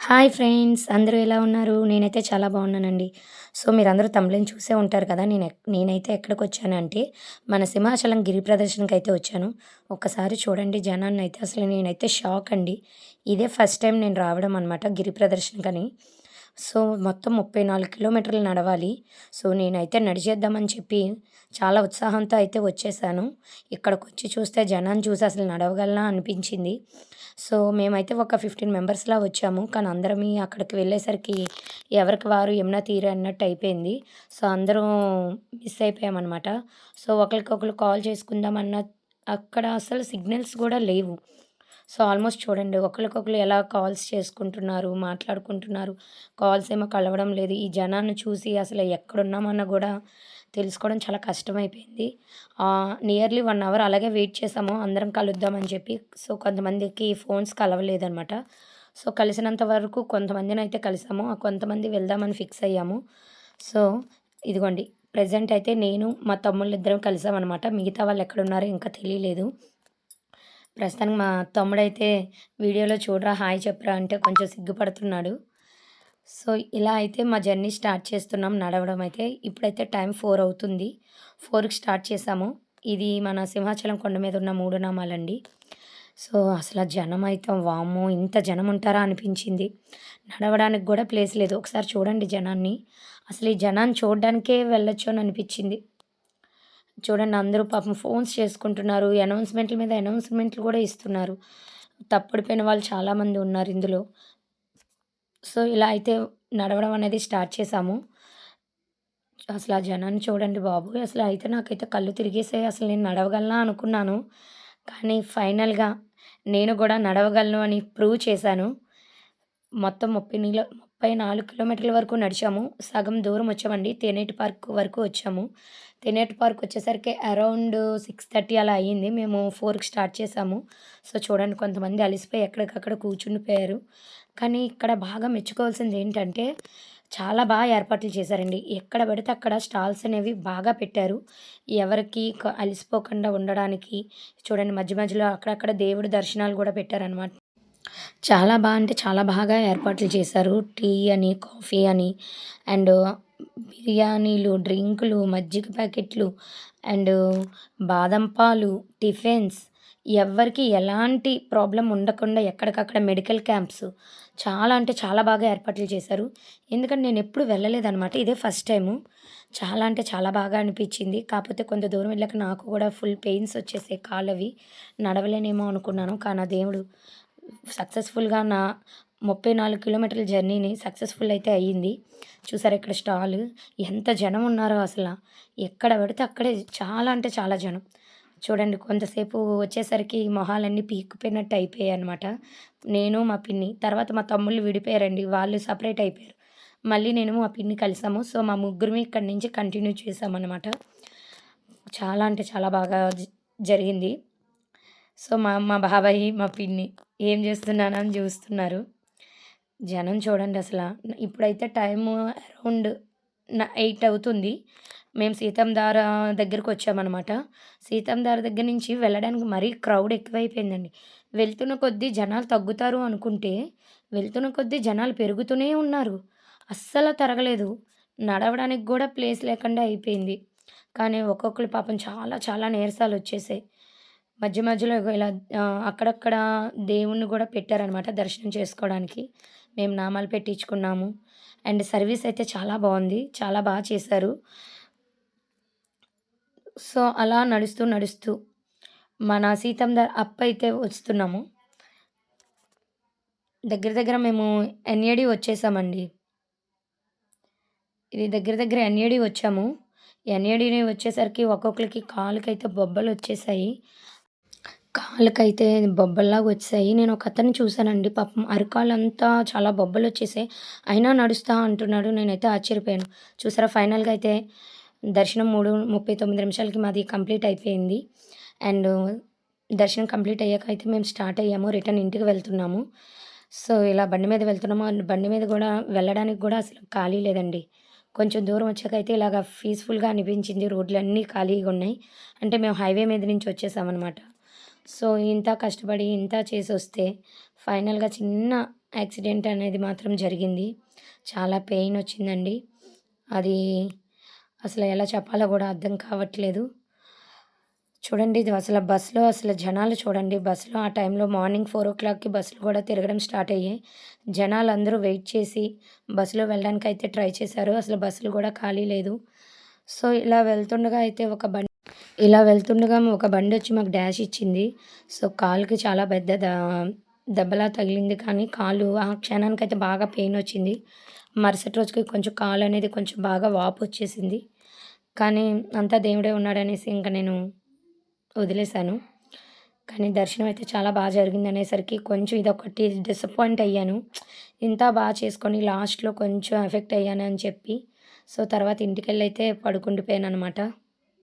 Hi friends! అందరూ ఎలా ఉన్నారు? నేనైతే చాలా బాగున్నానండి. సో, మీరందరూ థంబ్‌నెయిల్ చూసే ఉంటారు కదా! నేనైతే ఎక్కడికొచ్చానంటే, మన సింహాచలం గిరి ప్రదర్శనకైతే వచ్చాను. ఒక్కసారి చూడండి జనాన్నయితే అసలు నేనైతే షాక్ అండి. ఇదే ఫస్ట్ టైం నేను రావడం అనమాట గిరి ప్రదర్శనకని. సో, మొత్తం 34 కిలోమీటర్లు నడవాలి. సో, నేనైతే నడిచేద్దామని చెప్పి చాలా ఉత్సాహంతో అయితే వచ్చేసాను. ఇక్కడికొచ్చి చూస్తే జనాన్ని చూసి అసలు నడవగలనా అనిపించింది. సో, మేమైతే ఒక 15 మెంబర్స్‌లా వచ్చాము. కానీ అందరమీ అక్కడికి వెళ్ళేసరికి ఎవరికి వారు యమునా తీరే అన్నట్టు అయిపోయింది. సో, అందరం మిస్ అయిపోయామనమాట. సో, ఒకళ్ళకొకళ్ళు కాల్ చేసుకుందామన్నా అక్కడ అసలు సిగ్నల్స్ గూడా లేవు. సో, ఆల్మోస్ట్ చూడండి ఒకళ్ళకొకళ్ళు ఎలా కాల్స్ చేసుకుంటున్నారు, మాట్లాడుకుంటున్నారు. కాల్స్ ఏమో కలవడం లేదు. ఈ జనాన్ని చూసి అసలు ఎక్కడున్నామన్న గూడా తెలుసుకోవడం చాలా కష్టమైపోయింది. నియర్లీ 1 అవర్ అలాగే వెయిట్ చేసాము అందరం కలుద్దామని చెప్పి. సో, కొంతమందికి ఫోన్స్ కలవలేదనమాట. సో, కలిసినంత వరకు కొంతమందినైతే కలిసాము. కొంతమంది వెళ్దామని ఫిక్స్ అయ్యాము. సో, ఇదిగోండి ప్రెజెంట్ అయితే నేను, మా తమ్ముళ్ళిద్దరం కలిసామనమాట. మిగతా వాళ్ళు ఎక్కడున్నారో ఇంకా తెలియలేదు. ప్రస్తుతానికి మా తమ్ముడైతే వీడియోలో చూడరా హాయ్ చెప్పురా అంటే కొంచెం సిగ్గుపడుతున్నాడు. సో, ఇలా అయితే మా జర్నీ స్టార్ట్ చేస్తున్నాం నడవడం అయితే. ఇప్పుడైతే టైం 4 అవుతుంది. 4కి స్టార్ట్ చేశాము. ఇది మన సింహాచలం కొండ మీద ఉన్న మూడునామాలండి. సో, అసల జనమైతే వామ్మో! ఇంత జనం ఉంటారా అనిపించింది. నడవడానికి గూడా ప్లేస్ లేదు. ఒకసారి చూడండి జనాన్ని. అసలు ఈ జనాన్ని చూడడానికే వెళ్ళొచ్చు అని అనిపించింది. చూడండి అందరూ పాపం ఫోన్స్ చేసుకుంటున్నారు. అనౌన్స్‌మెంట్‌ల మీద అనౌన్స్‌మెంట్‌లు గూడా ఇస్తున్నారు. తప్పడిపోయిన వాళ్ళు చాలామంది ఉన్నారు ఇందులో. సో, ఇలా అయితే నడవడం అనేది స్టార్ట్ చేశాము. అసలు ఆ జనాన్ని చూడండి బాబోయ్! అసలు అయితే నాకైతే కళ్ళు తిరిగేసాయి. అసలు నేను నడవగలనా అనుకున్నాను. కానీ ఫైనల్‌గా నేను గూడా నడవగలను అని ప్రూవ్ చేశాను. మొత్తం 34 కిలోమీటర్ల వరకు నడిచాము. సగం దూరం వచ్చామండి. తెనేటి పార్క్ వరకు వచ్చాము. తెనేటి పార్క్ వచ్చేసరికి అరౌండ్ 6:30 అలా అయ్యింది. మేము 4కి స్టార్ట్ చేశాము. సో, చూడండి కొంతమంది అలిసిపోయి ఎక్కడికక్కడ కూర్చుండిపోయారు. కానీ ఇక్కడ బాగా మెచ్చుకోవాల్సింది ఏంటంటే, చాలా ఏర్పాట్లు చేశారండి. ఎక్కడ పడితే అక్కడ స్టాల్స్ అనేవి బాగా పెట్టారు. ఎవరికీ అలిసిపోకుండా ఉండడానికి చూడండి మధ్య మధ్యలో అక్కడక్కడ దేవుడి దర్శనాలు గూడా పెట్టారనమాట. చాలా అంటే చాలా బాగా ఏర్పాట్లు చేశారు. టీ అని, కాఫీ అని అండ్ బిర్యానీలు, డ్రింకులు, మజ్జిగ ప్యాకెట్లు అండ్ బాదం పాలు, టిఫిన్స్ ఎవ్వరికీ ఎలాంటి ప్రాబ్లమ్ ఉండకుండా ఎక్కడికక్కడ మెడికల్ క్యాంప్స్ చాలా అంటే చాలా బాగా ఏర్పాట్లు చేశారు. ఎందుకంటే నేనెప్పుడు వెళ్ళలేదనమాట. ఇదే ఫస్ట్ టైము. చాలా అంటే చాలా బాగా అనిపిచ్చింది. కాపోతే కొంత దూరం వెళ్ళాక నాకు గూడా ఫుల్ పెయిన్స్ వచ్చేసాయి కాళ్ళవి. నడవలేనేమో అనుకున్నాను. కానీ ఆ దేవుడు సక్సెస్‌ఫుల్‌గా నా 34 కిలోమీటర్ల జర్నీని సక్సెస్‌ఫుల్ అయితే అయ్యింది. చూసారా ఇక్కడ స్టాలు ఎంత జనం ఉన్నారో అసల. ఎక్కడ పడితే అక్కడే చాలా అంటే చాలా జనం. చూడండి కొంతసేపు వచ్చేసరికి మొహాలన్నీ పీక్కుపోయినట్టు అయిపోయాయనమాట. నేను, మా పిన్ని. తర్వాత మా తమ్ముళ్ళు విడిపోయారండి. వాళ్ళు సెపరేట్ అయిపోయారు. మళ్ళీ నేను, మా పిన్ని కలిసాము. సో, మా ముగ్గురమే ఇక్కడి నుంచి కంటిన్యూ చేశామనమాట. చాలా అంటే చాలా బాగా జరిగింది. సో, మా బాబాయి, మా పిన్ని ఏం జేస్తున్నానని జూస్తున్నారు. జనం చూడండి అసల. ఇప్పుడైతే టైము అరౌండ్ 8 అవుతుంది. మేము సీతంధార దగ్గరకొచ్చామనమాట. సీతంధార దగ్గర నుంచి వెళ్ళడానికి మరీ క్రౌడ్ ఎక్కువైపోయిందండి. వెళ్తున్న కొద్దీ జనాలు తగ్గుతారు అనుకుంటే, వెళ్తున్న కొద్దీ జనాలు పెరుగుతూనే ఉన్నారు. అస్సలు తరగలేదు. నడవడానికి గూడా ప్లేస్ లేకుండా అయిపోయింది. కానీ ఒక్కొక్కళ్ళు పాపం చాలా చాలా నీరసాలొచ్చేసాయి. మధ్య మధ్యలో ఇగో ఇలా అక్కడక్కడ దేవుడిని గూడా పెట్టారనమాట దర్శనం చేసుకోవడానికి. మేము నామాలు పెట్టించుకున్నాము. అండ్ సర్వీస్ అయితే చాలా బావుంది. చాలా చేశారు. సో, అలా నడుస్తూ నడుస్తూ మన సీతందార్ అప్ అయితే వస్తున్నాము. దగ్గర దగ్గర మేము ఎన్ఏడి వచ్చేసామండి. ఇది దగ్గర దగ్గర ఎన్ఏడి వచ్చాము. ఎన్ఏడిని వచ్చేసరికి ఒక్కొక్కళ్ళకి కాళ్ళకైతే బొబ్బలొచ్చేసాయి. కాళ్ళకైతే బొబ్బల్లాగొచ్చాయి. నేను ఒకతన్ని చూసానండి పాపం అరికాళ్ళంతా చాలా బొబ్బలొచ్చేసాయి. అయినా నడుస్తా అంటున్నాడు. నేనైతే ఆశ్చర్యపోయాను. చూసారా ఫైనల్‌గా అయితే దర్శనం 3:39 నిమిషాలకి మాది కంప్లీట్ అయిపోయింది. అండ్ దర్శనం కంప్లీట్ అయ్యాక అయితే మేము స్టార్ట్ అయ్యాము. రిటర్న్ ఇంటికి వెళ్తున్నాము. సో, ఇలా బండి మీద వెళ్తున్నాము. అండ్ బండి మీద గూడా వెళ్ళడానికి గూడా అసలు ఖాళీ లేదండి. కొంచెం దూరం వచ్చాకైతే ఇలాగ పీస్‌ఫుల్‌గా అనిపించింది. రోడ్లన్నీ ఖాళీగున్నాయి. అంటే మేము హైవే మీద నుంచి వచ్చేసామనమాట. సో, ఇంత కష్టపడి ఇంత చేసొస్తే ఫైనల్‌గా చిన్న యాక్సిడెంట్ అనేది మాత్రం జరిగింది. చాలా పెయిన్ వచ్చిందండి. అది అసలు ఎలా చెప్పాలో గూడా అర్థం కావట్లేదు. చూడండి ఇది అసల బస్‌లో అసలు జనాలు చూడండి. బస్‌లో ఆ టైంలో మార్నింగ్ 4:00కి బస్సులు గూడా తిరగడం స్టార్ట్ అయ్యాయి. జనాలందరూ వెయిట్ చేసి బస్సులో వెళ్ళడానికైతే ట్రై చేశారు. అసలు బస్సులు గూడా ఖాళీ లేదు. సో, ఇలా వెళ్తుండగా ఒక బండొచ్చి మాకు డాష్ ఇచ్చింది. సో, కాలుకి చాలా పెద్ద దెబ్బలా తగిలింది. కానీ కాలు ఆ క్షణానికైతే బాగా పెయినొచ్చింది. మరుసటి రోజుకి కొంచెం కాలనేది కొంచెం బాగా వాపొచ్చేసింది. కానీ అంతా దేవుడే ఉన్నాడనేసి ఇంక నేను వదిలేసాను. కానీ దర్శనం అయితే చాలా జరిగిందనేసరికి కొంచెం ఇదొకటి డిసప్పాయింట్ అయ్యాను. ఇంత చేసుకొని లాస్ట్‌లో కొంచెం ఎఫెక్ట్ అయ్యానని చెప్పి. సో, తర్వాత ఇంటికెళ్ళైతే పడుకుండిపోయాననమాట.